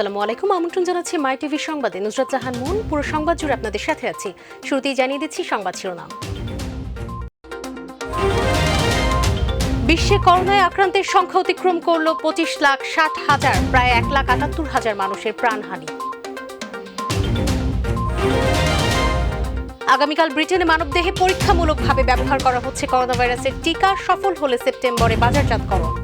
আসসালামু আলাইকুম, আমন্ত্রণ জানাচ্ছি মাই টিভি সংবাদে। নুসরাত জাহান মুন পুরো সংবাদ জুড়ে আপনাদের সাথে আছি। শুরুতেই জানিয়ে দিচ্ছি সংবাদ শিরোনাম। বিশ্বে করোনায় আক্রান্তের সংখ্যা অতিক্রম করল 25,60,000, প্রায় 1,78,000 মানুষের প্রাণহানি। আগামীকাল ব্রিটেনে মানবদেহে পরীক্ষামূলকভাবে ব্যবহার করা হচ্ছে করোনা ভাইরাসের টিকা, সফল হলে সেপ্টেম্বরে বাজারজাতকরণ।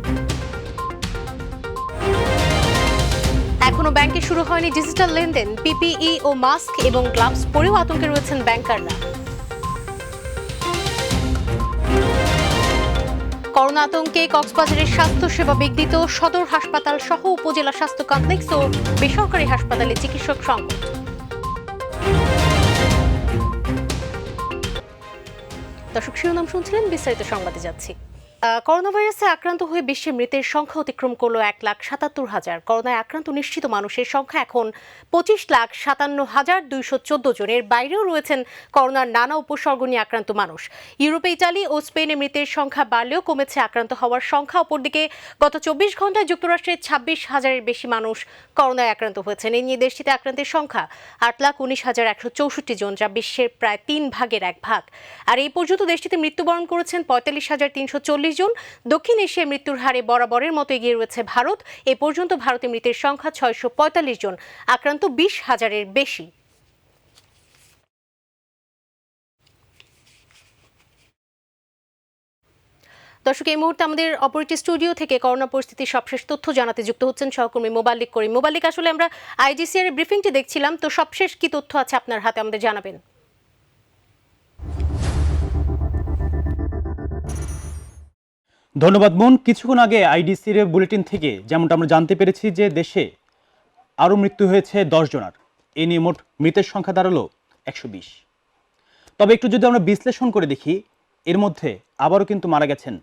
এখনো ব্যাংকে শুরু হয়নি ডিজিটাল লেনদেন, পিপিই ও মাস্ক এবং গ্লাভস পরেও আতঙ্কে রয়েছেন ব্যাংকাররা। করোনা আতঙ্কে কক্সবাজারের স্বাস্থ্যসেবা বিঘ্নিত, সদর হাসপাতাল সহ উপজেলা স্বাস্থ্য কমপ্লেক্স ও বেসরকারি হাসপাতালে চিকিৎসক সংকট। দর্শক, শিরোনাম শুনছিলেন, বিস্তারিত সংবাদে যাচ্ছি। করোনা ভাইরাসে আক্রান্ত হয়ে বিশ্বে মৃতের সংখ্যা অতিক্রম করলো 1,77,000। করোনায় আক্রান্ত নিশ্চিত মানুষের সংখ্যা এখন 25,57,214 জন। এর বাইরেও রয়েছেন করোনার নানা উপসর্গ নিয়ে আক্রান্ত মানুষ। ইউরোপে, ইতালি ও স্পেনে মৃতের সংখ্যা বাড়লেও কমেছে আক্রান্ত হওয়ার সংখ্যা। অপরদিকে গত 24 ঘন্টায় যুক্তরাষ্ট্রে 26,000-এর বেশি মানুষ করোনায় আক্রান্ত হয়েছেন। এই নিয়ে দেশটিতে আক্রান্তের সংখ্যা 8,19,164 জন, যা বিশ্বের প্রায় 3 ভাগের 1 ভাগ। আর এই পর্যন্ত দেশটিতে মৃত্যুবরণ করেছেন 45,340 জন। দক্ষিণ এশিয়ায় মৃত্যুর হারে বরাবরের মতো এগিয়ে রয়েছে ভারত। এ পর্যন্ত ভারতে মৃতের সংখ্যা 645 জন, আক্রান্ত 20,000-এর বেশি। দর্শক, এই মুহূর্তে আমাদের অপর একটি স্টুডিও থেকে করোনা পরিস্থিতির সবশেষ তথ্য জানাতে যুক্ত হচ্ছেন সহকর্মী মোবাল্লিক করিম। মোবাল্লিক, আসলে আমরা আইজিসিআর এর ব্রিফিংটি দেখছিলাম, তো সবশেষ কি তথ্য আছে আপনার হাতে, আমাদের জানাবেন। ধন্যবাদ মন। কিছুক্ষণ আগে আইডিসির বুলেটিন থেকে যেমনটা আমরা জানতে পেরেছি যে দেশে আরও মৃত্যু হয়েছে 10 জনের। এ নিয়ে মোট মৃতের সংখ্যা দাঁড়ালো 120। তবে একটু যদি আমরা বিশ্লেষণ করে দেখি, এর মধ্যে আবারও কিন্তু মারা গেছেন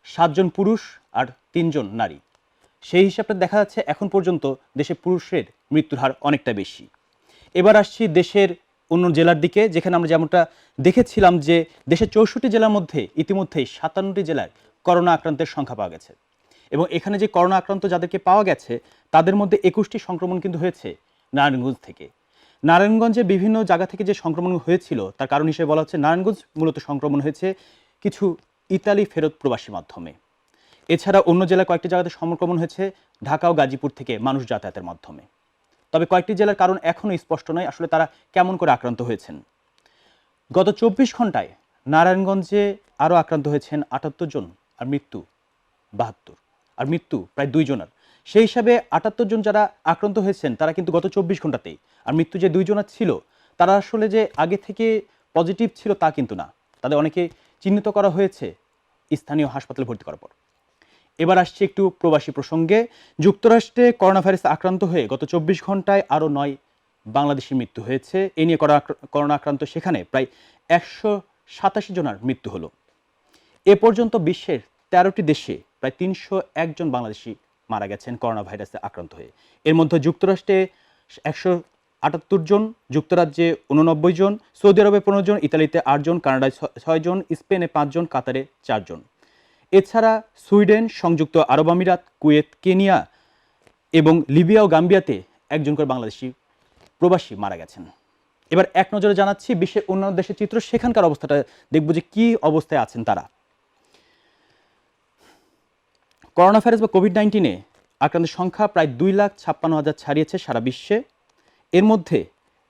7 জন পুরুষ আর 3 জন নারী। সেই হিসাবটা দেখা যাচ্ছে এখন পর্যন্ত দেশে পুরুষের মৃত্যুর হার অনেকটা বেশি। এবার আসছি দেশের অন্য জেলার দিকে, যেখানে আমরা যেমনটা দেখেছিলাম যে দেশের 64 জেলার মধ্যে ইতিমধ্যেই 57টি জেলায় করোনা আক্রান্তের সংখ্যা পাওয়া গেছে। এবং এখানে যে করোনা আক্রান্ত যাদেরকে পাওয়া গেছে তাদের মধ্যে 21টি সংক্রমণ কিন্তু হয়েছে নারায়ণগঞ্জ থেকে। নারায়ণগঞ্জে বিভিন্ন জায়গা থেকে যে সংক্রমণ হয়েছিল তার কারণ হিসেবে বলা হচ্ছে নারায়ণগঞ্জ মূলত সংক্রমণ হয়েছে কিছু ইতালি ফেরত প্রবাসী মাধ্যমে। এছাড়া অন্য জেলায় কয়েকটি জায়গাতে সংক্রমণ হয়েছে ঢাকা ও গাজীপুর থেকে মানুষ যাতায়াতের মাধ্যমে। তবে কয়েকটি জেলার কারণ এখনও স্পষ্ট নয়, আসলে তারা কেমন করে আক্রান্ত হয়েছেন। গত 24 ঘন্টায় নারায়ণগঞ্জে আরও আক্রান্ত হয়েছেন 78 জন, আর মৃত্যু 72, আর মৃত্যু প্রায় 2 জনের। সেই হিসাবে 78 জন যারা আক্রান্ত হয়েছেন তারা কিন্তু গত 24 ঘন্টাতেই, আর মৃত্যু যে 2 জনের ছিল তারা আসলে যে আগে থেকে পজিটিভ ছিল তা কিন্তু না, তাদের অনেকে চিহ্নিত করা হয়েছে স্থানীয় হাসপাতালে ভর্তি করার পর। এবার আসছে একটু প্রবাসী প্রসঙ্গে। যুক্তরাষ্ট্রে করোনা ভাইরাসে আক্রান্ত হয়ে গত 24 ঘন্টায় আরও 9 বাংলাদেশি মৃত্যু হয়েছে। এ নিয়ে করোনা আক্রান্ত সেখানে প্রায় 187 জনের মৃত্যু হলো। এ পর্যন্ত বিশ্বের 13টি দেশে প্রায় 301 জন বাংলাদেশি মারা গেছেন করোনা ভাইরাসে আক্রান্ত হয়ে। এর মধ্যে যুক্তরাষ্ট্রে 178 জন, যুক্তরাজ্যে 89 জন, সৌদি আরবে 15 জন, ইতালিতে 8 জন, কানাডায় 6 জন, স্পেনে 5 জন, কাতারে 4 জন। এছাড়া সুইডেন, সংযুক্ত আরব আমিরাত, কুয়েত, কেনিয়া এবং লিবিয়া ও গাম্বিয়াতে 1 জন করে বাংলাদেশি প্রবাসী মারা গেছেন। এবার এক নজরে জানাচ্ছি বিশ্বের অন্যান্য দেশের চিত্র, সেখানকার অবস্থাটা দেখব যে কি অবস্থায় আছেন তারা। করোনা ভাইরাস বা কোভিড-19 আক্রান্তের সংখ্যা প্রায় 2,56,000 ছাড়িয়েছে সারা বিশ্বে। এর মধ্যে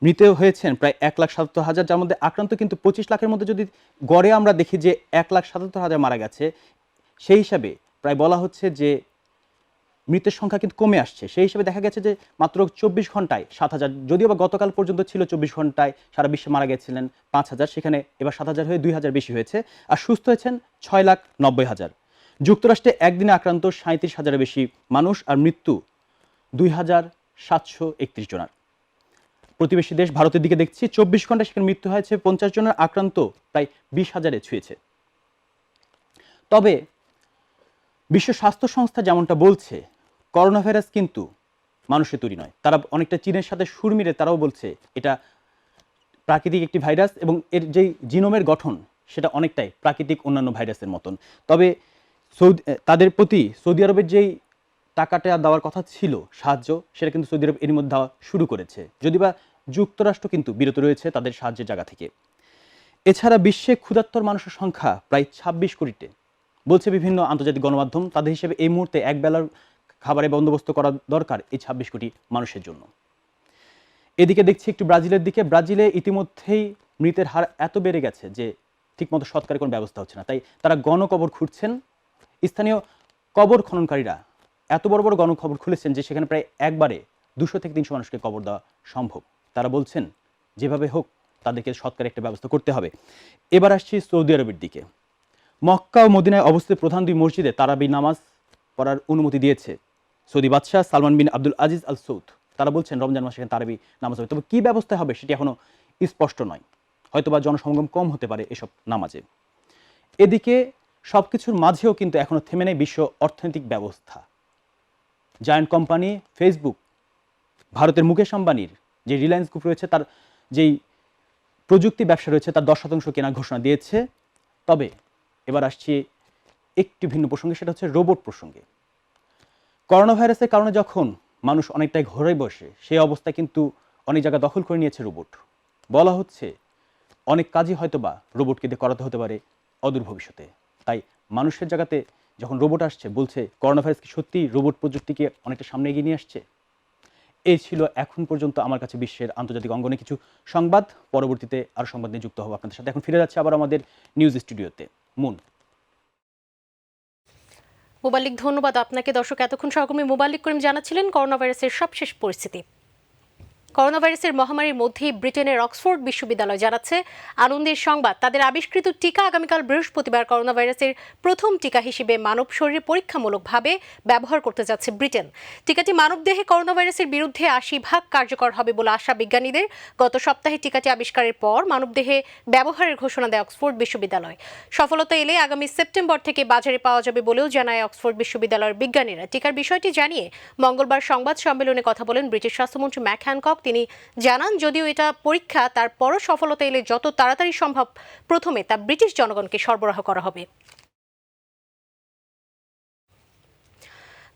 মৃত হয়েছেন প্রায় 1,77,000, যার মধ্যে আক্রান্ত কিন্তু 25 লাখের মধ্যে যদি গড়ে আমরা দেখি যে 1,77,000 মারা গেছে, সেই হিসাবে প্রায় বলা হচ্ছে যে মৃতের সংখ্যা কিন্তু কমে আসছে। সেই হিসেবে দেখা গেছে যে মাত্র 24 ঘন্টায় 7,000, যদিও বা গতকাল পর্যন্ত ছিল 24 ঘন্টায় সারা বিশ্বে মারা গেছিলেন 5,000, সেখানে এবার 7,000 হয়ে 2,000 বেশি হয়েছে। আর সুস্থ হয়েছেন 6,90,000। যুক্তরাষ্ট্রে একদিনে আক্রান্ত 37,000-এর বেশি মানুষ, আর মৃত্যু 2,731 জনের। প্রতিবেশী দেশ ভারতের দিকে দেখছি, 24 ঘন্টায় সেখানে মৃত্যু হয়েছে 50 জনের, আক্রান্ত প্রায় 20,000-এ ছুঁয়েছে। তবে বিশ্ব স্বাস্থ্য সংস্থা যেমনটা বলছে, করোনা ভাইরাস কিন্তু মানুষের তৈরি নয়। তারা অনেকটা চীনের সাথে সুর মিলে তারাও বলছে এটা প্রাকৃতিক একটি ভাইরাস এবং এর যেই জিনোমের গঠন সেটা অনেকটাই প্রাকৃতিক অন্যান্য ভাইরাসের মতন। তবে তাদের প্রতি সৌদি আরবের যেই টাকাটা দেওয়ার কথা ছিল সাহায্য, সেটা কিন্তু সৌদি আরব এর মধ্যে দেওয়া শুরু করেছে, যদিবা যুক্তরাষ্ট্র কিন্তু বিরত রয়েছে তাদের সাহায্যের জায়গা থেকে। এছাড়া বিশ্বে ক্ষুধার্ত মানুষের সংখ্যা প্রায় ২৬ কোটিতে বলছে বিভিন্ন আন্তর্জাতিক গণমাধ্যম। তাদের হিসেবে এই মুহূর্তে এক বেলার খাবারের বন্দোবস্ত করা দরকার এই ২৬ কোটি মানুষের জন্য। এদিকে দেখছি একটু ব্রাজিলের দিকে। ব্রাজিলে ইতিমধ্যেই মৃতের হার এত বেড়ে গেছে যে ঠিকমতো সৎকারের কোনো ব্যবস্থা হচ্ছে না, তাই তারা গণকবর খুঁড়ছেন। স্থানীয় কবর খননকারীরা এত বড় বড় গণকবর খুলেছেন যে সেখানে প্রায় একবারে ২০০ থেকে ৩০০ মানুষকে কবর দেওয়া সম্ভব। তারা বলছেন যেভাবে হোক তাদেরকে সৎকারের একটা ব্যবস্থা করতে হবে। এবার আসছি সৌদি আরবের দিকে। মক্কা ও মদিনায় অবস্থিত প্রধান দুই মসজিদে তারাবি নামাজ পড়ার অনুমতি দিয়েছে সৌদি বাদশাহ সালমান বিন আব্দুল আজিজ আল সৌদ। তারা বলছেন রমজান মাসে এখানে তারাবি নামাজ হবে, তবে কী ব্যবস্থা হবে সেটি এখনও স্পষ্ট নয়। হয়তোবা জনসমাগম কম হতে পারে এসব নামাজে। এদিকে সব কিছুর মাঝেও কিন্তু এখনও থেমে নেই বিশ্ব অর্থনৈতিক ব্যবস্থা। জায়ান্ট কোম্পানি ফেসবুক, ভারতের মুকেশ আম্বানির যে রিলায়েন্স গ্রুপ রয়েছে তার যেই প্রযুক্তি ব্যবসা রয়েছে তার 10% কেনার ঘোষণা দিয়েছে। তবে এবার আসছি একটি ভিন্ন প্রসঙ্গে, সেটা হচ্ছে রোবট প্রসঙ্গে। করোনা ভাইরাসের কারণে যখন মানুষ অনেকটাই ঘরে বসে, সেই অবস্থায় কিন্তু অনেক জায়গা দখল করে নিয়েছে রোবট। বলা হচ্ছে অনেক কাজই হয়তোবা রোবটকে দিয়ে করাতে হতে পারে অদূর ভবিষ্যতে। তাই মানুষের জায়গাতে যখন রোবট আসছে, বলছে করোনা ভাইরাস কি সত্যি রোবট প্রযুক্তিকে অনেকটা সামনে এগিয়ে নিয়ে আসছে। এই ছিল এখন পর্যন্ত আমার কাছে বিশ্বের আন্তর্জাতিক অঙ্গনে কিছু সংবাদ। পরবর্তীতে আরও সংবাদ নিয়ে যুক্ত হবো আপনাদের সাথে। এখন ফিরে যাচ্ছে আবার আমাদের নিউজ স্টুডিওতে। মুন। মোবাল্লিক, ধন্যবাদ আপনাকে। দর্শক, এতক্ষণ সহকর্মী মোবাল্লিক করিম জানাচ্ছিলেন করোনা ভাইরাসের সবশেষ পরিস্থিতি। করোনা ভাইরাসের মহামারীর মধ্যেই ব্রিটেনের অক্সফোর্ড বিশ্ববিদ্যালয় জানাচ্ছে আনন্দের সংবাদ। তাদের আবিষ্কৃত টিকা আগামীকাল বৃহস্পতিবার করোনা ভাইরাসের প্রথম টিকা হিসেবে মানব শরীরে পরীক্ষামূলকভাবে ব্যবহার করতে যাচ্ছে ব্রিটেন। টিকাটি মানবদেহে করোনা ভাইরাসের বিরুদ্ধে ৮০% কার্যকর হবে বলে আশা বিজ্ঞানীদের। গত সপ্তাহে টিকাটি আবিষ্কারের পর মানবদেহে ব্যবহারের ঘোষণা দেয় অক্সফোর্ড বিশ্ববিদ্যালয়। সফলতা এলে আগামী সেপ্টেম্বর থেকে বাজারে পাওয়া যাবে বলেও জানায় অক্সফোর্ড বিশ্ববিদ্যালয়ের বিজ্ঞানীরা। টিকার বিষয়টি জানিয়ে মঙ্গলবার সংবাদ সম্মেলনে কথা বলেন ব্রিটিশ স্বাস্থ্যমন্ত্রী ম্যাক হ্যানকক। তিনি জানান, যদিও এটা পরীক্ষা, তারপরও সফলতা এলে যত তাড়াতাড়ি সম্ভব প্রথমে তা ব্রিটিশ জনগণকে সরবরাহ করা হবে।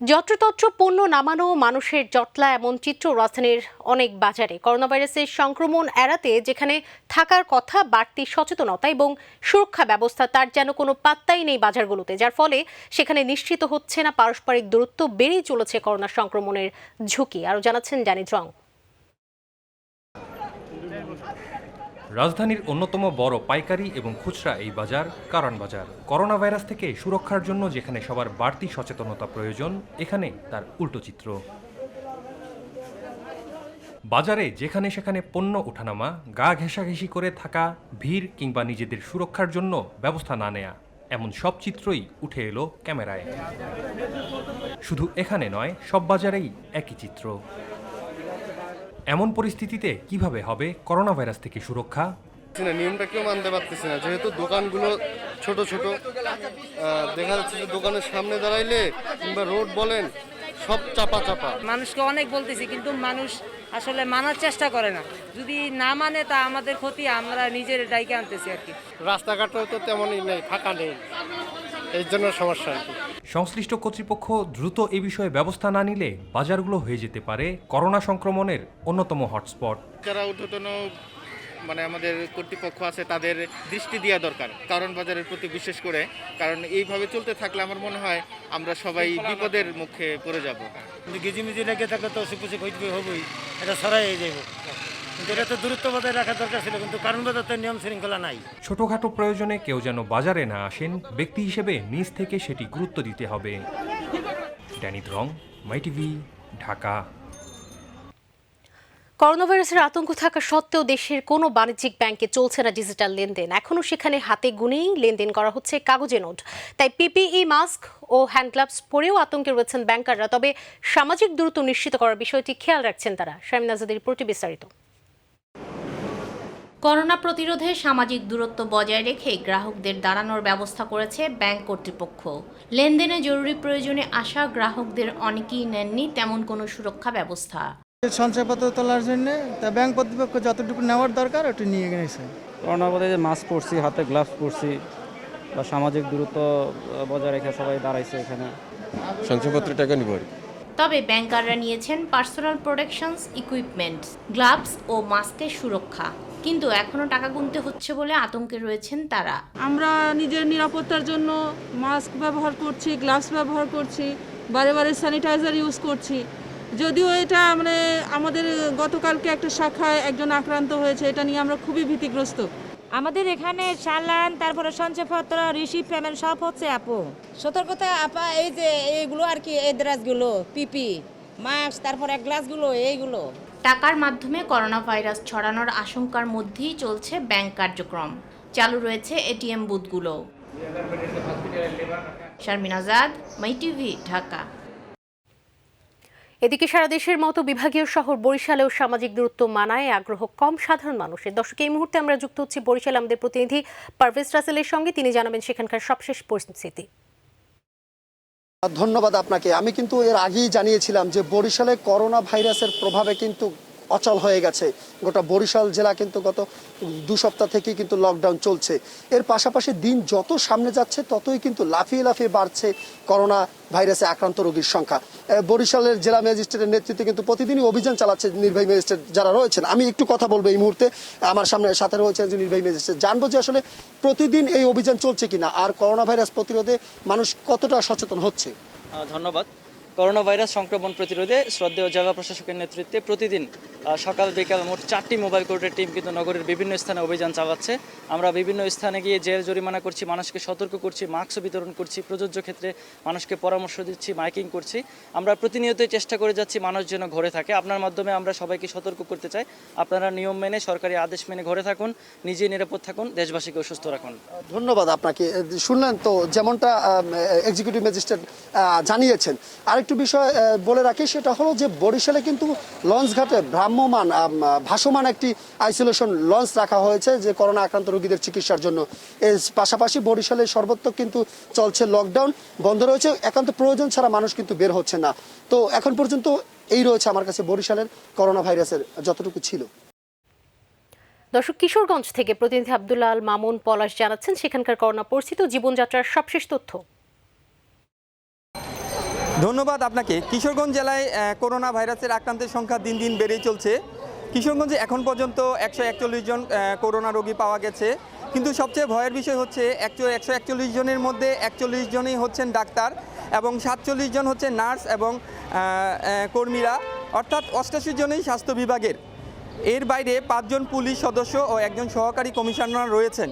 যত্রতত্র পণ্য নামানো, মানুষের জটলা, এমন চিত্র রাজধানীর অনেক বাজারে। করোনা ভাইরাসের সংক্রমণ এড়াতে যেখানে থাকার কথা বাড়তি সচেতনতা এবং সুরক্ষা ব্যবস্থা, তার যেন কোনো পাত্তাই নেই বাজারগুলোতে, যার ফলে সেখানে নিশ্চিত হচ্ছে না পারস্পরিক দূরত্ব, বেড়েই চলেছে করোনা সংক্রমণের ঝুঁকি। আরও জানাচ্ছেন জানিদ রং। রাজধানীর অন্যতম বড় পাইকারি এবং খুচরা এই বাজার কারওয়ান বাজার। করোনা ভাইরাস থেকে সুরক্ষার জন্য যেখানে সবার বাড়তি সচেতনতা প্রয়োজন, এখানে তার উল্টো চিত্র। বাজারে যেখানে সেখানে পণ্য ওঠানামা, গা ঘেঁষাঘেঁষি করে থাকা, ভিড় কিংবা নিজেদের সুরক্ষার জন্য ব্যবস্থা না নেয়া, এমন সব চিত্রই উঠে এলো ক্যামেরায়। শুধু এখানে নয়, সব বাজারেই একই চিত্র। এমন পরিস্থিতিতে কিভাবে হবে করোনা ভাইরাস থেকে সুরক্ষা? নিয়মটা কেউ মানতে পারতেছে না, যেহেতু দোকানগুলো ছোট ছোট, দেখা যাচ্ছে যে দোকানের সামনে দাঁড়াইলে কিংবা রোড বলেন সব চাপা চাপা। মানুষকে অনেক বলতেছি, কিন্তু মানুষ আসলে মানার চেষ্টা করে না। যদি না মানে তা আমাদের ক্ষতি, আমরা নিজের ডাইকে আনতেছি আর কি। রাস্তাঘাটও তো তেমনই নেই, ফাঁকা নেই, এই জন্য সমস্যা আর কি। সংশ্লিষ্ট কর্তৃপক্ষ দ্রুত এ বিষয়ে ব্যবস্থা না নিলে বাজারগুলো হয়ে যেতে পারে করোনা সংক্রমণের অন্যতম হটস্পট। যারা ঊর্ধ্বতন আমাদের কর্তৃপক্ষ আছে, তাদের দৃষ্টি দেওয়া দরকার কারণ বাজারের প্রতি, বিশেষ করে। কারণ এইভাবে চলতে থাকলে আমার মনে হয় আমরা সবাই বিপদের মুখে পড়ে যাব। কিন্তু গিজিমিজি লেগে থাকলে তো অসুখ হবেই, এটা সরাই যাব। কিন্তু এটা তো দূরত্ব বজায় রাখা দরকার ছিল, কিন্তু কারণ বাজার তো নিয়ম শৃঙ্খলা নাই। ছোটখাটো প্রয়োজনে কেউ যেন বাজারে না আসেন, ব্যক্তি হিসেবে নিজ থেকে সেটি গুরুত্ব দিতে হবে। জানিদ রং, মাই টিভি, ঢাকা। করোনা ভাইরাসের আতঙ্ক থাকা সত্ত্বেও দেশের কোনো বাণিজ্যিক ব্যাংকে চলছে না ডিজিটাল লেনদেন। এখনও সেখানে হাতে গুনেই লেনদেন করা হচ্ছে কাগজে নোট। তাই পিপিই, মাস্ক ও হ্যান্ড গ্লাভস পরেও আতঙ্কে রয়েছেন ব্যাংকাররা। তবে সামাজিক দূরত্ব নিশ্চিত করার বিষয়টি খেয়াল রাখছেন তারা। শামিন আজাদের রিপোর্টে বিস্তারিত। করোনা প্রতিরোধে সামাজিক দূরত্ব বজায় রেখে গ্রাহকদের দাঁড়ানোর ব্যবস্থা করেছে ব্যাংক কর্তৃপক্ষ। লেনদেনে জরুরি প্রয়োজনে আসা গ্রাহকদের অনেকেই নেননি তেমন কোনো সুরক্ষা ব্যবস্থা। সঞ্চয়পত্র তোলার জন্য তা ব্যাংক কর্তৃপক্ষ যতটুকু নেওয়ার দরকার ওটি নিয়ে গেছে। করোনা পরে মাস্ক পরছি, হাতে গ্লাভস পরছি, বা সামাজিক দূরত্ব বজায় রেখে সবাই দাঁড়াইছে এখানে। সঞ্চয়পত্র টাকা নিব। তবে ব্যাংকাররা নিয়েছেন পার্সোনাল প্রোটেকশনস ইকুইপমেন্ট, গ্লাভস ও মাস্কের সুরক্ষা। কিন্তু এখনও টাকা গুনতে হচ্ছে বলে আতঙ্কে রয়েছেন তারা। আমরা নিজের নিরাপত্তার জন্য মাস্ক ব্যবহার করছি, গ্লাভস ব্যবহার করছি, বারে বারে স্যানিটাইজার ইউজ করছি। যদিও এটা আমাদের গতকালকে একটা শাখায় একজন আক্রান্ত হয়েছে, এটা নিয়ে আমরা খুবই ভীতিগ্রস্ত। আমাদের এখানে চালান, তারপরে সঞ্চয়পত্র, রিসিভ পেমেন্ট সব হচ্ছে আপু। সতর্কতা আপা, এই যে এইগুলো আর কি, এই ড্রেসগুলো, পিপি, মাস্ক, তারপরে গ্লাসগুলো, এইগুলো। টাকার মাধ্যমে করোনা ভাইরাস ছড়ানোর আশঙ্কার মধ্যেই চলছে ব্যাংক কার্যক্রম। চালু রয়েছে এটিএম বুথগুলো। শারমিন আজাদ, মাই টিভি, ঢাকা। এদিকে সারা দেশের মতো বিভাগীয় শহর বরিশালেও সামাজিক দূরত্ব মানায় আগ্রহ কম সাধারণ মানুষের। দর্শক, এই মুহূর্তে আমরা যুক্ত হচ্ছি বরিশালে আমাদের প্রতিনিধি পারভেজ রাসেলের সঙ্গে। তিনি জানাবেন সেখানকার সবশেষ পরিস্থিতি। ধন্যবাদ আপনাকে। আমি কিন্তু এর আগেই জানিয়েছিলাম যে বরিশালে করোনা ভাইরাসের প্রভাবে কিন্তু অচল হয়ে গেছে গোটা বরিশাল জেলা, কিন্তু গত 2 সপ্তাহ থেকেই কিন্তু লকডাউন চলছে। এর পাশাপাশি দিন যত সামনে যাচ্ছে ততই কিন্তু লাফিয়ে লাফিয়ে বাড়ছে করোনা ভাইরাসে আক্রান্ত রোগীর সংখ্যা। বরিশালের জেলা ম্যাজিস্ট্রেটের নেতৃত্বে কিন্তু প্রতিদিনই অভিযান চালাচ্ছে নির্বাহী ম্যাজিস্ট্রেট যারা রয়েছেন। আমি একটু কথা বলবো এই মুহূর্তে, আমার সাথে রয়েছে একজন নির্বাহী ম্যাজিস্ট্রেট। জানবো যে আসলে প্রতিদিন এই অভিযান চলছে কিনা, আর করোনা ভাইরাস প্রতিরোধে মানুষ কতটা সচেতন হচ্ছে। ধন্যবাদ। করোনা ভাইরাস সংক্রমণ প্রতিরোধে শ্রদ্ধেয় জেলা প্রশাসকের নেতৃত্বে প্রতিদিন সকাল বিকাল মোট 4টি মোবাইল কোর্টের টিম কিন্তু নগরের বিভিন্ন স্থানে অভিযান চালাচ্ছে। আমরা বিভিন্ন স্থানে গিয়ে জেল জরিমানা করছি, মানুষকে সতর্ক করছি, মাস্ক বিতরণ করছি, প্রযোজ্য ক্ষেত্রে মানুষকে পরামর্শ দিচ্ছি, মাইকিং করছি। আমরা প্রতিনিয়তই চেষ্টা করে যাচ্ছি মানুষ যেন ঘরে থাকে। আপনার মাধ্যমে আমরা সবাইকে সতর্ক করতে চাই, আপনারা নিয়ম মেনে, সরকারি আদেশ মেনে ঘরে থাকুন, নিজে নিরাপদ থাকুন, দেশবাসীকেও সুস্থ রাখুন। ধন্যবাদ আপনাকে। শুনলেন তো যেমনটা এক্সিকিউটিভ ম্যাজিস্ট্রেট জানিয়েছেন। আরেকটু বিষয় বলে রাখি, সেটা হলো যে বরিশালে কিন্তু লঞ্চঘাটে ভাসমান একটি আইসোলেশন লঞ্চ রাখা হয়েছে যে করোনা আক্রান্ত রোগীদের চিকিৎসার জন্য। এর পাশাপাশি বরিশালে সর্বত্র কিন্তু চলছে লকডাউন, বন্ধ রয়েছে, একান্ত প্রয়োজন ছাড়া মানুষ কিন্তু বের হচ্ছে না। তো এখন পর্যন্ত এই রয়েছে আমার কাছে বরিশালের করোনা ভাইরাসের যতটুকু ছিল। দর্শক, কিশোরগঞ্জ থেকে প্রতিনিধি আব্দুল্লাহ আল মামুন পলাশ জানাচ্ছেন সেখানকার করোনা পরিস্থিতি ও জীবনযাত্রার সবশেষ তথ্য। ধন্যবাদ আপনাকে। কিশোরগঞ্জ জেলায় করোনা ভাইরাসের আক্রান্তের সংখ্যা দিন দিন বেড়েই চলছে। কিশোরগঞ্জে এখন পর্যন্ত 141 জন করোনা রোগী পাওয়া গেছে। কিন্তু সবচেয়ে ভয়ের বিষয় হচ্ছে 141 জনের মধ্যে 41 জনই হচ্ছেন ডাক্তার এবং 47 জন হচ্ছে নার্স এবং কর্মীরা, অর্থাৎ 88 জনই স্বাস্থ্য বিভাগের। এর বাইরে 5 জন পুলিশ সদস্য ও একজন সহকারী কমিশনার রয়েছেন।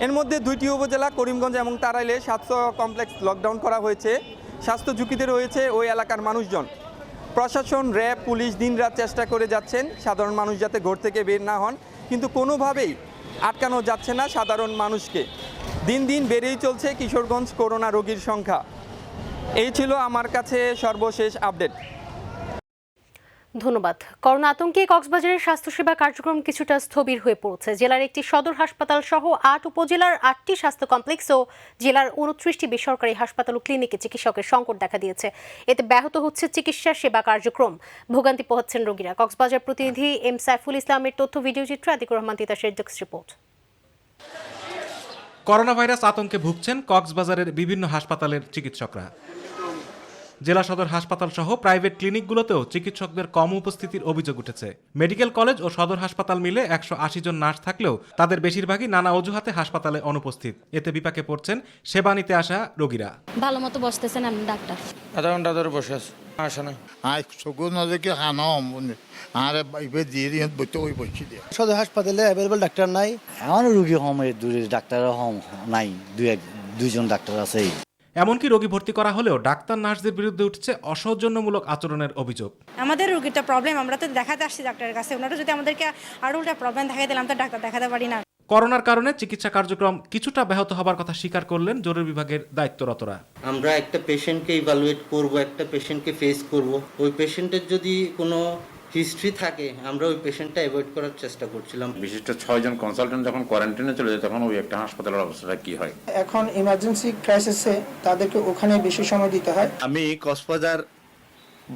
এর মধ্যে 2টি উপজেলা করিমগঞ্জ এবং তারাইলে স্বাস্থ্য কমপ্লেক্স লকডাউন করা হয়েছে। স্বাস্থ্য ঝুঁকিতে রয়েছে ওই এলাকার মানুষজন। প্রশাসন, র্যাব, পুলিশ দিনরাত চেষ্টা করে যাচ্ছেন সাধারণ মানুষ যাতে ঘর থেকে বের না হন, কিন্তু কোনোভাবেই আটকানো যাচ্ছে না সাধারণ মানুষকে। দিন দিন বেড়েই চলছে কিশোরগঞ্জ করোনা রোগীর সংখ্যা। এই ছিল আমার কাছে সর্বশেষ আপডেট। ধন্যবাদ। করোনা আতঙ্কে কক্সবাজারের স্বাস্থ্যসেবা কার্যক্রম কিছুটা স্থবির হয়ে পড়ছে। জেলার একটি সদর হাসপাতাল সহ 8 উপজেলার 8টি স্বাস্থ্য কমপ্লেক্স ও জেলার 29টি বেসরকারি হাসপাতাল ও ক্লিনিকে চিকিৎসকের সংকট দেখা দিয়েছে। এতে ব্যাহত হচ্ছে চিকিৎসা সেবা কার্যক্রম, ভোগান্তি পোহাচ্ছেন রোগীরা। কক্সবাজার প্রতিনিধি এম সাইফুল ইসলামের তথ্য ভিডিও চিত্র, আতিকুর রহমান তিতাসের ডেস্ক রিপোর্ট। করোনা ভাইরাস আতঙ্কে ভুগছেন কক্সবাজারের বিভিন্ন হাসপাতালের চিকিৎসকরা। জেলা সদর হাসপাতাল সহ প্রাইভেট ক্লিনিকগুলোতেও চিকিৎসকদের কম উপস্থিতির অভিযোগ উঠেছে। মেডিকেল কলেজ ও সদর হাসপাতাল মিলে 180 জন নার্স থাকলেও তাদের বেশিরভাগই নানা অজুহাতে হাসপাতালে অনুপস্থিত। এতে বিপাকে পড়ছেন সেবা নিতে আসা রোগীরা। ভালো মতো বসতেছেন আমি ডাক্তার, আধা ঘন্টা ধরে বসে আছে, আসে না। সদর হাসপাতালে অ্যাভেলেবল ডাক্তার নাই, এমন রোগী কম, দূরের ডাক্তার নাই, দুইজন ডাক্তার আছে। এমনকি রোগী ভর্তি করা হলেও ডাক্তার নার্সদের বিরুদ্ধে উঠছে অসৌজন্যমূলক আচরণের অভিযোগ। আমাদের রোগীটা প্রবলেম, আমরা তো দেখাতে আসছি ডাক্তারের কাছে, ওনারা যদি আমাদেরকে আরো উল্টা প্রবলেম দেখাই দিলাম তো ডাক্তার দেখাতে পারি না। করোনার কারণে চিকিৎসা কার্যক্রম কিছুটা ব্যাহত হবার কথা স্বীকার করলেন জরুরি বিভাগের দায়িত্বরতরা। আমরা একটা পেশেন্টকে ইভালুয়েট করব, একটা পেশেন্টকে ফেস করব। ওই পেশেন্টের যদি কোনো হিস্ট্রি থাকে আমরা ওই পেশেন্টটা অ্যাভয়েড করার চেষ্টা করছিলাম। বিশিষ্ট 6 জন কনসালটেন্ট যখন কোয়ারেন্টাইনে চলে যায় তখন ওই একটা হাসপাতালের অবস্থাটা কি হয়। এখন ইমার্জেন্সি ক্রাইসিসে তাদেরকে ওখানে বেশি সময় দিতে হয়। আমি কক্সবাজার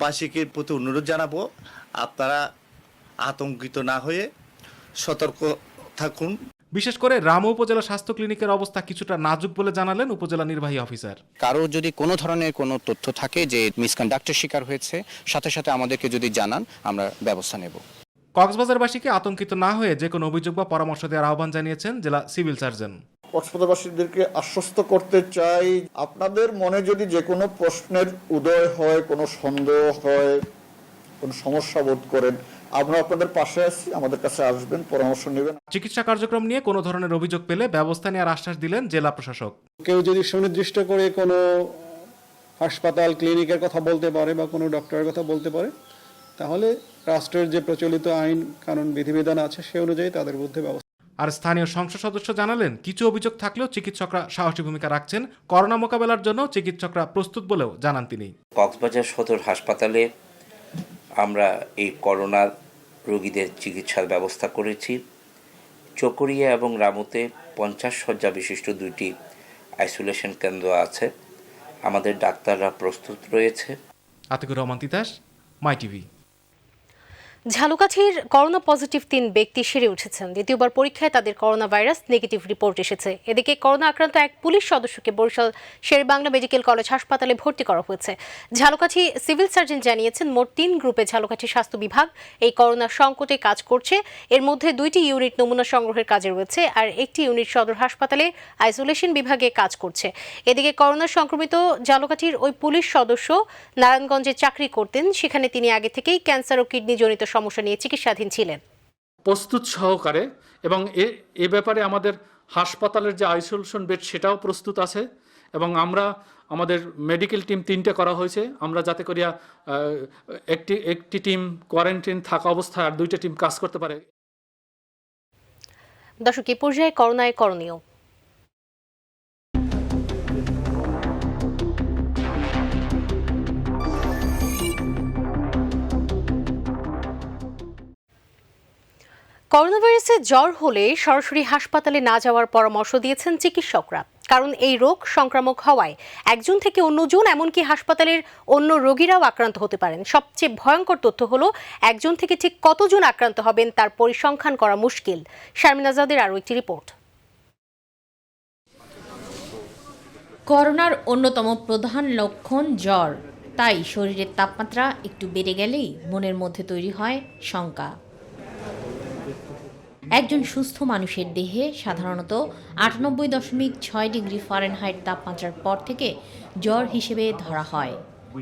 বাসীকে প্রতি অনুরোধ জানাবো, আপনারা আতঙ্কিত না হয়ে সতর্ক থাকুন। বিশেষ করে রামু উপজেলা স্বাস্থ্য ক্লিনিকের অবস্থা কিছুটা নাজুক বলে জানালেন উপজেলা নির্বাহী অফিসার। কারো যদি কোনো ধরনের কোনো তথ্য থাকে যে মিসকন্ডাক্টের শিকার হয়েছে, সাথে সাথে আমাদেরকে যদি জানান, আমরা ব্যবস্থা নেব। কক্সবাজারবাসীকে আতঙ্কিত না হয়ে যে কোনো অভিযোগ বা পরামর্শ দেওয়ার আহ্বান জানিয়েছেন জেলা সিভিল সার্জন। কক্সবাজারবাসীদেরকে আশ্বস্ত করতে চাই, আপনাদের মনে যদি যে কোনো প্রশ্নের উদয় হয়, কোনো সন্দেহ হয়, কোনো সমস্যা বোধ করেন, আমরা আপনাদের পাশে আছি, আমাদের কাছে আসবেন, পরামর্শ নেবেন। চিকিৎসা কার্যক্রম নিয়ে কোনো ধরনের অভিযোগ পেলে ব্যবস্থা নেওয়ার আশ্বাস দিলেন জেলা প্রশাসক। কেউ যদি সুনির্দিষ্ট করে কোনো হাসপাতাল ক্লিনিকের কথা বলতে পারে বা কোনো ডক্টরের কথা বলতে পারে, তাহলে রাষ্ট্রের যে প্রচলিত আইন কানুন বিধিবিধান আছে সে অনুযায়ী তাদের বিরুদ্ধে ব্যবস্থা। আর স্থানীয় সংসদ সদস্য জানালেন, কিছু অভিযোগ থাকলেও চিকিৎসকরা সাহসী ভূমিকা রাখছেন। করোনা মোকাবেলার জন্য চিকিৎসকরা প্রস্তুত বলেও জানান তিনি। কক্সবাজার সদর হাসপাতালে আমরা এই করোনা রোগীদের চিকিৎসার ব্যবস্থা করেছি। চকরিয়া এবং রামুতে 50 শয্যা বিশিষ্ট 2টি আইসোলেশন কেন্দ্র আছে। আমাদের ডাক্তাররা প্রস্তুত রয়েছে। আতিকুর রহমান তিতাস, মাই টিভি। ঝালকাঠির করোনা পজিটিভ 3 ব্যক্তি সেরে উঠেছেন। দ্বিতীয়বার পরীক্ষায় তাদের করোনা ভাইরাস নেগেটিভ রিপোর্ট এসেছে। এদিকে করোনা আক্রান্ত এক পুলিশ সদস্যকে বরিশাল শেরেবাংলা মেডিকেল কলেজ হাসপাতালে ভর্তি করা হয়েছে। ঝালকাঠি সিভিল সার্জন জানিয়েছেন, মোট 3 গ্রুপে ঝালকাঠি স্বাস্থ্য বিভাগ এই করোনা সংকটে কাজ করছে। এর মধ্যে 2টি ইউনিট নমুনা সংগ্রহের কাজে রয়েছে, আর একটি ইউনিট সদর হাসপাতালে আইসোলেশন বিভাগে কাজ করছে। এদিকে করোনা সংক্রমিত ঝালকাঠির ওই পুলিশ সদস্য নারায়ণগঞ্জে চাকরি করতেন। সেখানে তিনি আগে থেকেই ক্যান্সার ও কিডনি জনিত সমস্যা নিয়ে চিকিৎসাধীন ছিলেন। প্রস্তুত সহকারে এবং এ ব্যাপারে আমাদের হাসপাতালের যে আইসোলেশন বেড সেটাও প্রস্তুত আছে এবং আমরা আমাদের মেডিকেল টিম 3টে করা হয়েছে। আমরা যাতে করিয়া একটি টিম কোয়ারেন্টাইন থাকা অবস্থায় আর 2টা টিম কাজ করতে পারে। দর্শক, এই পর্যায়ে করোনায় করণীয়। করোনা ভাইরাসে জ্বর হলে সরাসরি হাসপাতালে না যাওয়ার পরামর্শ দিয়েছেন চিকিৎসকরা। কারণ এই রোগ সংক্রামক হওয়ায় একজন থেকে অন্যজন, এমনকি হাসপাতালের অন্য রোগীরাও আক্রান্ত হতে পারেন। সবচেয়ে ভয়ঙ্কর তথ্য হলো, একজন থেকে ঠিক কতজন আক্রান্ত হবেন তার পরিসংখ্যান করা মুশকিল। শারমিন আজাদের আরও একটি রিপোর্ট। করোনার অন্যতম প্রধান লক্ষণ জ্বর। তাই শরীরের তাপমাত্রা একটু বেড়ে গেলেই মনের মধ্যে তৈরি হয় শঙ্কা। একজন সুস্থ মানুষের দেহে সাধারণত 98.6 ডিগ্রি ফারেনহাইট তাপমাত্রার পর থেকে জ্বর হিসেবে ধরা হয়।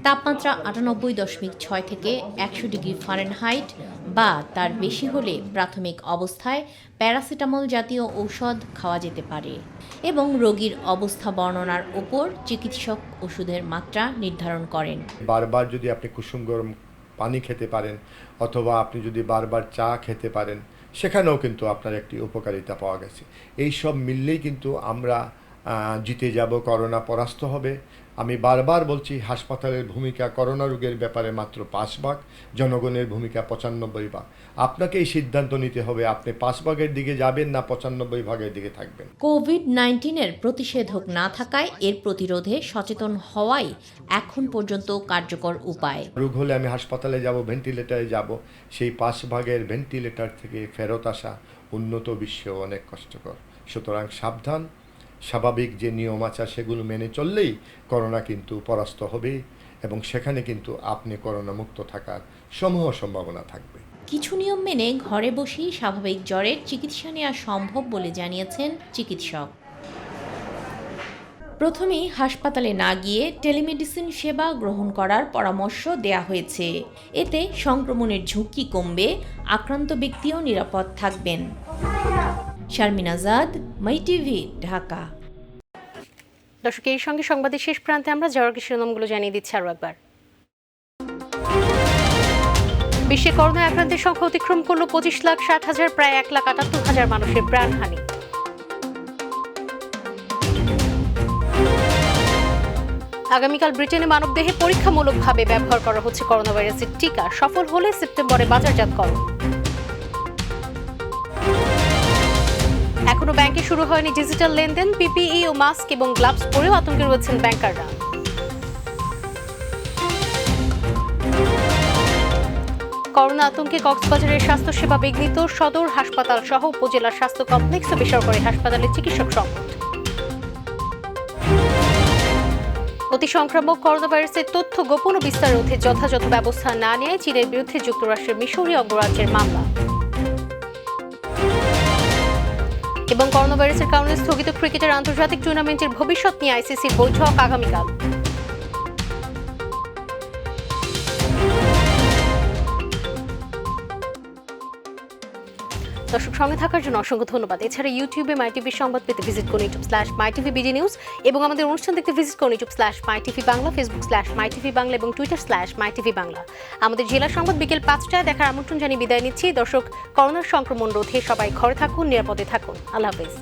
তাপমাত্রা 98.6 থেকে 100 ডিগ্রি ফারেনহাইট বা তার বেশি হলে প্রাথমিক অবস্থায় প্যারাসিটামল জাতীয় ঔষধ খাওয়া যেতে পারে এবং রোগীর অবস্থা বর্ণনার উপর চিকিৎসক ওষুধের মাত্রা নির্ধারণ করেন। বারবার যদি আপনি কুসুম গরম পানি খেতে পারেন অথবা আপনি যদি বারবার চা খেতে পারেন, সেখানেও কিন্তু আপনার একটি উপকারিতা পাওয়া গেছে। এই সব মিললেই কিন্তু আমরা জিতে যাব, করোনা পরাস্ত হবে। আমি বারবার বলছি, হাসপাতালের ভূমিকা করোনা রোগের ব্যাপারে মাত্র 5 ভাগ, জনগণের ভূমিকা 95 ভাগ। আপনাকে এই সিদ্ধান্ত নিতে হবে, আপনি 5 ভাগের দিকে যাবেন না 95 ভাগের দিকে থাকবেন। কোভিড-19-এর প্রতিষেধক না থাকায় এর প্রতিরোধে সচেতন হওয়াই এখন পর্যন্ত কার্যকর উপায়। রোগ হলে আমি হাসপাতালে যাব, ভেন্টিলেটরে যাব, সেই 5 ভাগের ভেন্টিলেটর থেকে ফেরত আসা উন্নত বিশ্বেও অনেক কষ্টকর। সুতরাং সাবধান, স্বাভাবিক যে নিয়ম আছে সেগুলো মেনে চললেই করোনা কিন্তু পরাস্ত হবে এবং সেখানে কিন্তু আপনি করোনা মুক্ত থাকার সমূহ সম্ভাবনা থাকবে। কিছু নিয়ম মেনে ঘরে বসেই স্বাভাবিক জ্বরের চিকিৎসা নেওয়া সম্ভব বলে জানিয়েছেন চিকিৎসক। প্রথমেই হাসপাতালে না গিয়ে টেলিমেডিসিন সেবা গ্রহণ করার পরামর্শ দেয়া হয়েছে। এতে সংক্রমণের ঝুঁকি কমবে, আক্রান্ত ব্যক্তিও নিরাপদ থাকবেন। শারমিন আজাদ, মাই টিভি, ঢাকা। দর্শক, এই সঙ্গে সংবাদের শেষ প্রান্তে আমরা জ্বরের শিরোনামগুলো জানিয়ে দিচ্ছি আরও একবার। বিশ্বে করোনা আক্রান্তের সংখ্যা অতিক্রম করল 25,60,000, প্রায় 1,78,000 মানুষের প্রাণহানি। আগামীকাল ব্রিটেনে মানবদেহে পরীক্ষামূলকভাবে ব্যবহার করা হচ্ছে করোনা ভাইরাসের টিকা। সফল হলে সেপ্টেম্বরে বাজারজাতকরণ। এখনো ব্যাংকে শুরু হয়নি ডিজিটাল লেনদেন। পিপিই ও মাস্ক এবং গ্লাভস পরেও আতঙ্কে রয়েছেন ব্যাংকাররা। করোনা আতঙ্কে কক্সবাজারের স্বাস্থ্যসেবা বিঘ্নিত, সদর হাসপাতাল সহ উপজেলা স্বাস্থ্য কমপ্লেক্স ও বেসরকারি হাসপাতালে চিকিৎসক সংকট। অতি সংক্রামক করোনা ভাইরাসের তথ্য গোপন ও বিস্তার রোধে যথাযথ ব্যবস্থা না নেয় চীনের বিরুদ্ধে যুক্তরাষ্ট্রের মিসৌরি অঙ্গরাজ্যের মামলা। এবং করোনা ভাইরাসের কারণে স্থগিত ক্রিকেটের আন্তর্জাতিক টুর্নামেন্টের ভবিষ্যৎ নিয়ে আইসিসির বৈঠক আগামীকাল। দর্শক, সঙ্গে থাকার জন্য অসংখ্য ধন্যবাদ। এছাড়া ইউটিউবে মাইটিভি সংবাদ পেতে ভিজিট করুন youtube/mytvbd নিউজ এবং আমাদের অনুষ্ঠান দেখতে ভিজিট করুন youtube/mytv বাংলা, facebook/mytv বাংলা এবং twitter/mytv বাংলা। আমাদের জেলা সংবাদ বিকেল 5টায় দেখার আমন্ত্রণ জানিয়ে বিদায় নিচ্ছি। দর্শক, করোনার সংক্রমণ রোধে সবাই ঘরে থাকুন, নিরাপদে থাকুন। আল্লাহ হাফেজ।